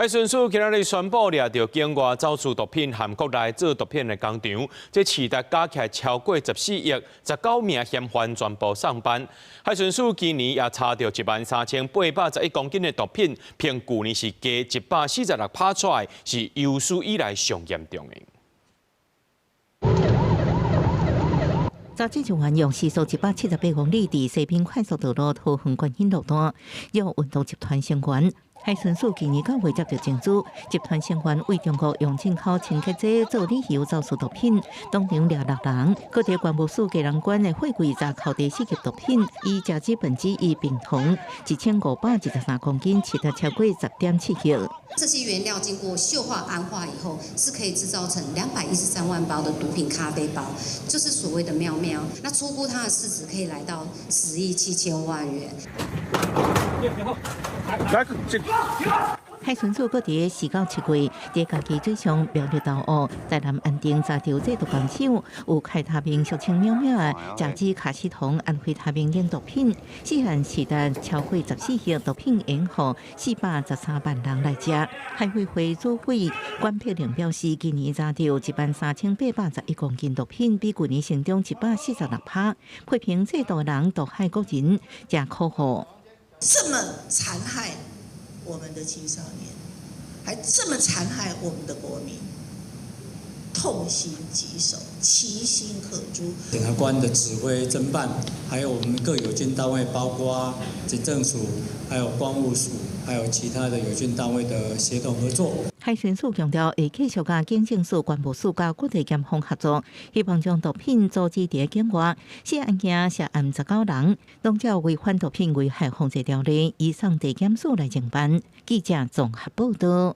海巡署今日宣布抓到境外走私毒品和国内制毒品的工厂，这市值加起来超过14亿，19名嫌犯全部上班。海巡署今年也查到13811公斤的毒品，偏去年是加146趴出来，是有史以来上严重的。早前就运用时速178公里，伫西滨快速道路桃园观音路段，由运动集团成员。海巡署今年9月接到证据，集团成员为中国用进口清洁剂做理由走私毒品，当场抓6人。各地关务署给人管的货柜查扣第4级毒品，以价值本之一并同1513公斤，其他超过10.7克。这些原料经过溴化铵化以后，是可以制造成213万包的毒品咖啡包，就是所谓的妙妙。那初估它的市值可以来到10亿7千万元。海巡署搁伫4到7月，伫家己水上苗栗岛澳，在南安定查到这毒工厂有开他命俗称妙妙的假肢卡西酮安非他命烟毒品，细汉时代超过14亿毒品烟户413万人来食。海委会主委关佩玲表示，今年查到13811公斤毒品，比去年成长146%，批评这毒人毒害国人，真可恶。这么残害我们的青少年，还这么残害我们的国民，痛心疾首，其心可诛。检察官的指挥侦办，还有我们各有关单位，包括警政署、还有光务署，还有其他的有关单位的协同合作。海巡署强调，会继续甲警政署、关务署甲各地检方合作，希望将毒品阻止伫境外。涉案件涉案19人，拢照违反毒品危害防治条例，移送地检署来侦办。记者综合报道。